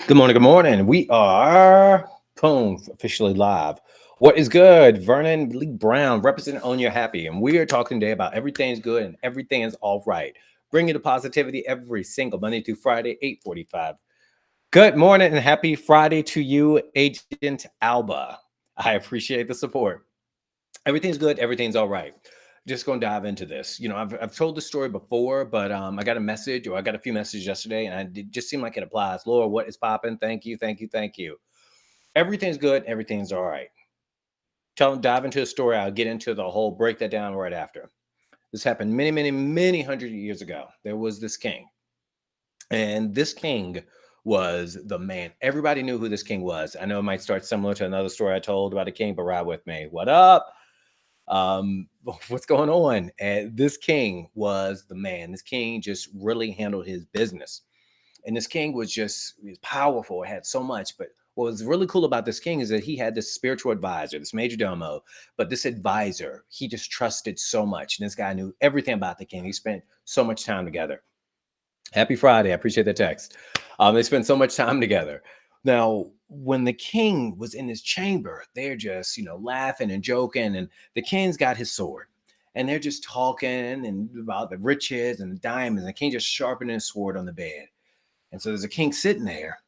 Good morning. Good morning. We are boom officially live. What is good? Vernon Lee Brown representing On Your Happy, and we are talking today about everything's good and everything is all right. Bring you the positivity every single Monday through Friday, 8:45. Good morning and happy Friday to you, Agent Alba. I appreciate the support. Everything's good. Everything's all right. Just gonna dive into this. I've told the story before, but I got a message or I got a few messages yesterday, and it just seemed like it applies. Laura, what is popping? Thank you, thank you, thank you. Everything's good. Everything's all right. Dive into the story. I'll get into the whole break that down right after. This happened many, many, many hundred years ago. There was this king, and this king was the man. Everybody knew who this king was. I know it might start similar to another story I told about a king, but ride with me. What up? What's going on? And this king was the man. This king just really handled his business. And this king he was powerful, had so much. But what was really cool about this king is that he had this spiritual advisor, this major domo. But this advisor, he just trusted so much. And this guy knew everything about the king. He spent so much time together. Happy Friday. I appreciate the text. They spent so much time together. Now, when the king was in his chamber, they're just, laughing and joking. And the king's got his sword. And they're just talking and about the riches and the diamonds. And the king just sharpening his sword on the bed. And so there's a king sitting there.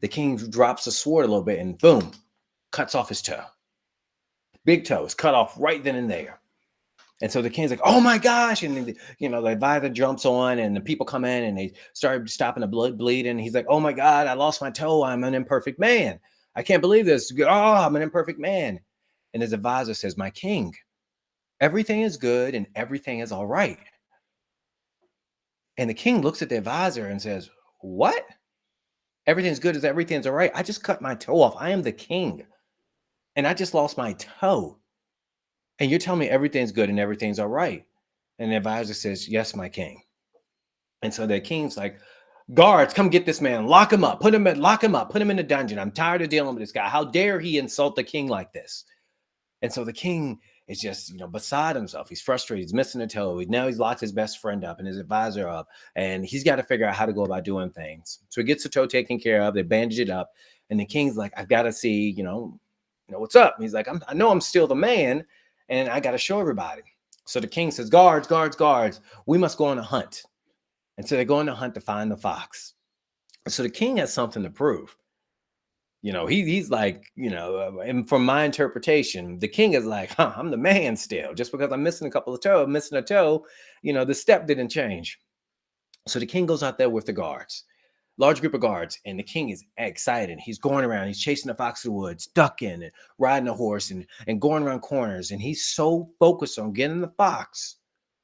The king drops the sword a little bit and boom, cuts off his toe. Big toe is cut off right then and there. And so the king's like, oh my gosh. And, the advisor jumps on and the people come in and they start stopping the blood bleeding. He's like, oh my God, I lost my toe. I'm an imperfect man. I can't believe this. Oh, I'm an imperfect man. And his advisor says, my king, everything is good and everything is all right. And the king looks at the advisor and says, what? Everything's good as everything's all right. I just cut my toe off. I am the king. And I just lost my toe. And you're telling me everything's good and everything's all right. And the advisor says, yes, my king. And so the king's like, guards, come get this man. Lock him up. Lock him up. Put him in the dungeon. I'm tired of dealing with this guy. How dare he insult the king like this? And so the king is just, beside himself. He's frustrated. He's missing a toe. Now he's locked his best friend up and his advisor up. And he's got to figure out how to go about doing things. So he gets the toe taken care of. They bandage it up. And the king's like, I've got to see, what's up? And he's like, I know I'm still the man. And I got to show everybody. So the king says, guards, guards, guards. We must go on a hunt. And so they're going to hunt to find the fox. So the king has something to prove. He's like, and from my interpretation, the king is like, I'm the man still. Just because I'm missing a toe, the step didn't change. So the king goes out there with the guards, large group of guards, and the king is excited. He's going around, he's chasing the fox in the woods, ducking and riding a horse and going around corners. And he's so focused on getting the fox,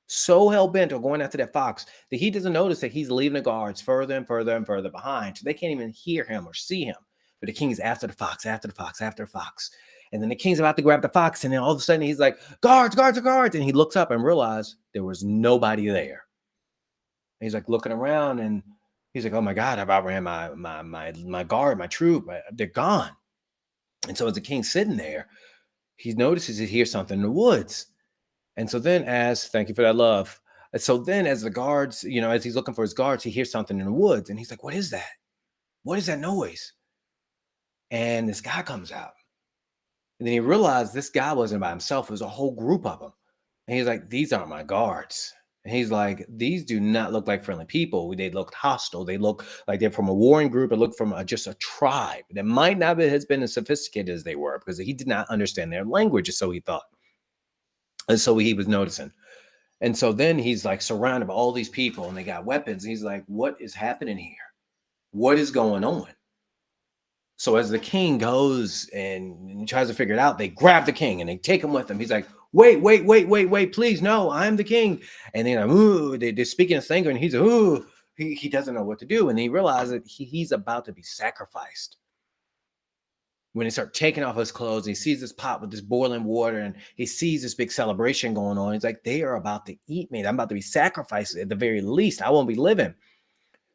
so hell-bent on going after that fox, that he doesn't notice that he's leaving the guards further and further and further behind. So they can't even hear him or see him. But the king's after the fox, after the fox, after the fox. And then the king's about to grab the fox. And then all of a sudden he's like, guards, guards, guards. And he looks up and realized there was nobody there. And he's like looking around and he's like, oh my God, I've outran my guard, my troop. They're gone. And so as the king's sitting there, he notices he hears something in the woods. And so then thank you for that love. And so then as the guards, as he's looking for his guards, he hears something in the woods. And he's like, what is that? What is that noise? And this guy comes out. And then he realized this guy wasn't by himself. It was a whole group of them. And he's like, these aren't my guards. And he's like, these do not look like friendly people. They look hostile. They look like they're from a warring group. It looked from just a tribe that might not have been as sophisticated as they were because he did not understand their language, so he thought. And so he was noticing. And so then he's like surrounded by all these people and they got weapons. And he's like, what is happening here? What is going on? So as the king goes and tries to figure it out, they grab the king and they take him with them. He's like, wait, please, no, I'm the king. And they're like, ooh, they're speaking his language, and he's like, ooh, he doesn't know what to do. And he realizes that he's about to be sacrificed. When they start taking off his clothes, he sees this pot with this boiling water and he sees this big celebration going on. He's like, they are about to eat me. I'm about to be sacrificed at the very least. I won't be living.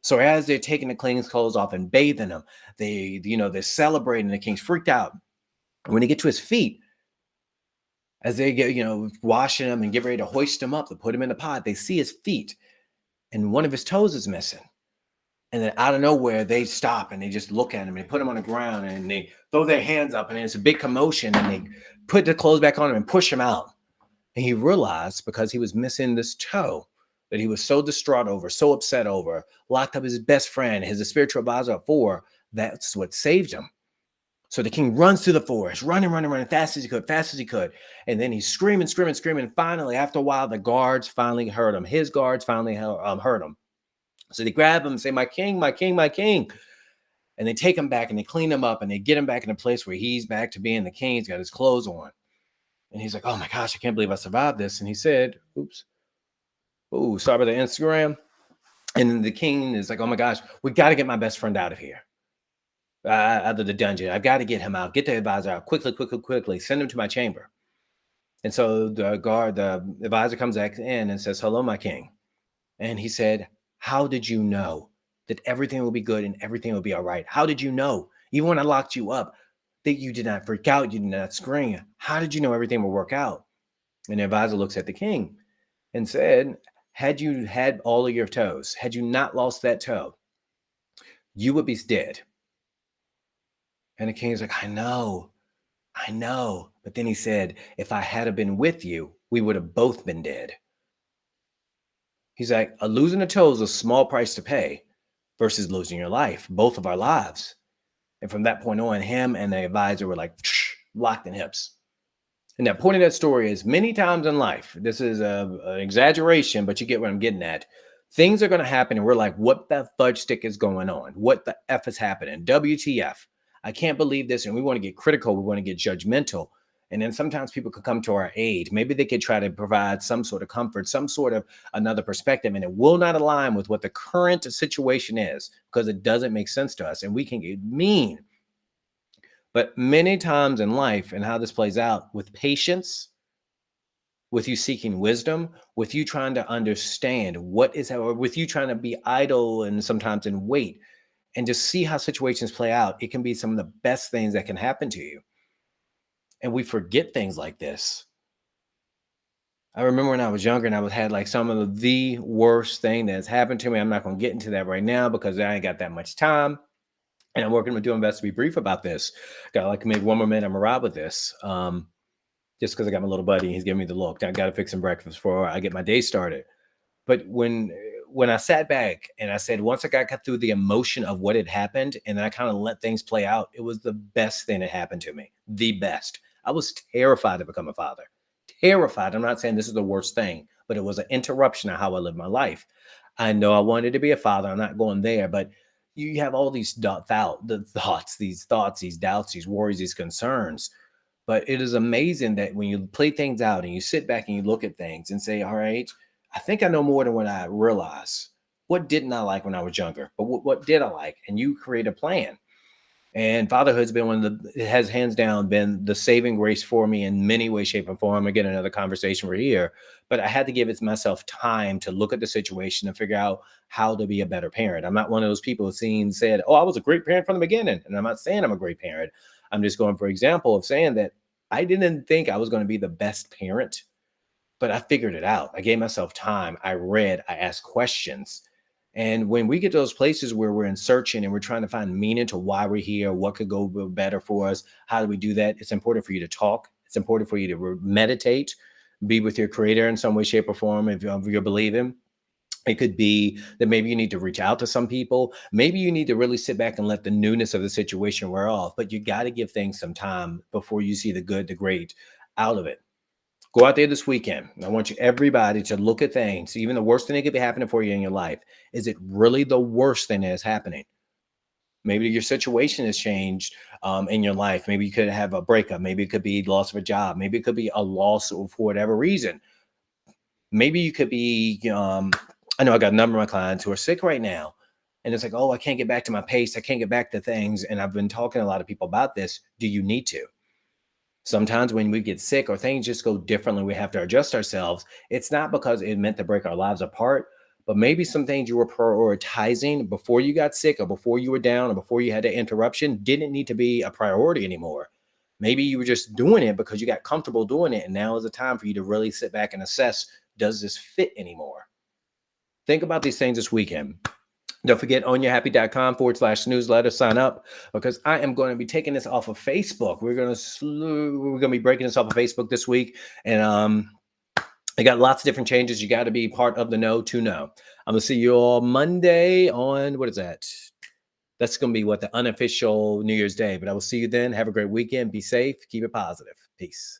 So as they're taking the king's clothes off and bathing him, they're celebrating. The king's freaked out. When they get to his feet, as they get, washing him and get ready to hoist him up to put him in the pot, they see his feet and one of his toes is missing. And then out of nowhere, they stop and they just look at him and they put him on the ground and they throw their hands up and it's a big commotion and they put the clothes back on him and push him out. And he realized because he was missing this toe that he was so distraught over, so upset over, locked up his best friend, his spiritual advisor at 4. That's what saved him. So the king runs through the forest, running fast as he could. And then he's screaming. Finally, after a while, the guards finally heard him. His guards finally heard him. So they grab him and say, my king, my king, my king. And they take him back and they clean him up and they get him back in a place where he's back to being the king. He's got his clothes on. And he's like, oh my gosh, I can't believe I survived this. And he said, oops. Oh, sorry about the Instagram. And then the king is like, oh my gosh, we got to get my best friend out of here. Out of the dungeon. I've got to get him out. Get the advisor out quickly. Send him to my chamber. And so the advisor comes back in and says, hello, my king. And he said, how did you know that everything will be good and everything will be all right? How did you know, even when I locked you up, that you did not freak out, you did not scream? How did you know everything will work out? And the advisor looks at the king and said, had you had all of your toes, had you not lost that toe, you would be dead. And the king is like, I know. But then he said, if I had been with you, we would have both been dead. He's like, losing a toe is a small price to pay versus losing your life, both of our lives. And from that point on, him and the advisor were like locked in hips. And that point of that story is many times in life, this is an exaggeration, but you get what I'm getting at. Things are going to happen and we're like, what the fudge stick is going on? What the F is happening? WTF. I can't believe this. And we want to get critical. We want to get judgmental. And then sometimes people could come to our aid. Maybe they could try to provide some sort of comfort, some sort of another perspective, and it will not align with what the current situation is because it doesn't make sense to us and we can get mean. But many times in life and how this plays out with patience, with you seeking wisdom, with you trying to understand what is, or with you trying to be idle and sometimes in wait and just see how situations play out, it can be some of the best things that can happen to you. And we forget things like this. I remember when I was younger and I had like some of the worst thing that's happened to me. I'm not going to get into that right now because I ain't got that much time. And I'm working with doing best to be brief about this. Got like maybe one more minute. I'm gonna ride with this. Just because I got my little buddy, he's giving me the look. I got to fix some breakfast before I get my day started. But when I sat back and I said, once I got through the emotion of what had happened, and then I kind of let things play out, it was the best thing that happened to me. The best. I was terrified to become a father. Terrified. I'm not saying this is the worst thing, but it was an interruption of how I lived my life. I know I wanted to be a father. I'm not going there, but you have all these thoughts, these doubts, these worries, these concerns. But it is amazing that when you play things out and you sit back and you look at things and say, all right, I think I know more than what I realize. What didn't I like when I was younger? But what did I like? And you create a plan. And fatherhood's been it has hands down been the saving grace for me in many ways, shape, and form. Again, another conversation we're here, but I had to give myself time to look at the situation and figure out how to be a better parent. I'm not one of those people who said, oh, I was a great parent from the beginning. And I'm not saying I'm a great parent. I'm just going for example of saying that I didn't think I was going to be the best parent, but I figured it out. I gave myself time. I read, I asked questions. And when we get to those places where we're in searching and we're trying to find meaning to why we're here, what could go better for us, how do we do that? It's important for you to talk. It's important for you to meditate, be with your creator in some way, shape, or form if you're believing. It could be that maybe you need to reach out to some people. Maybe you need to really sit back and let the newness of the situation wear off. But you got to give things some time before you see the good, the great out of it. Go out there this weekend. I want everybody to look at things, even the worst thing that could be happening for you in your life. Is it really the worst thing that is happening? Maybe your situation has changed in your life. Maybe you could have a breakup. Maybe it could be loss of a job. Maybe it could be a loss for whatever reason. Maybe you could be, I know I got a number of my clients who are sick right now. And it's like, oh, I can't get back to my pace. I can't get back to things. And I've been talking to a lot of people about this. Do you need to? Sometimes when we get sick or things just go differently, we have to adjust ourselves. It's not because it meant to break our lives apart, but maybe some things you were prioritizing before you got sick or before you were down or before you had an interruption didn't need to be a priority anymore. Maybe you were just doing it because you got comfortable doing it. And now is the time for you to really sit back and assess, does this fit anymore? Think about these things this weekend. Don't forget ownyourhappy.com/newsletter. Sign up because I am going to be taking this off of Facebook. We're going to be breaking this off of Facebook this week. And I got lots of different changes. You got to be part of the know to know. I'm going to see you all Monday on, what is that? That's going to be what, the unofficial New Year's Day. But I will see you then. Have a great weekend. Be safe. Keep it positive. Peace.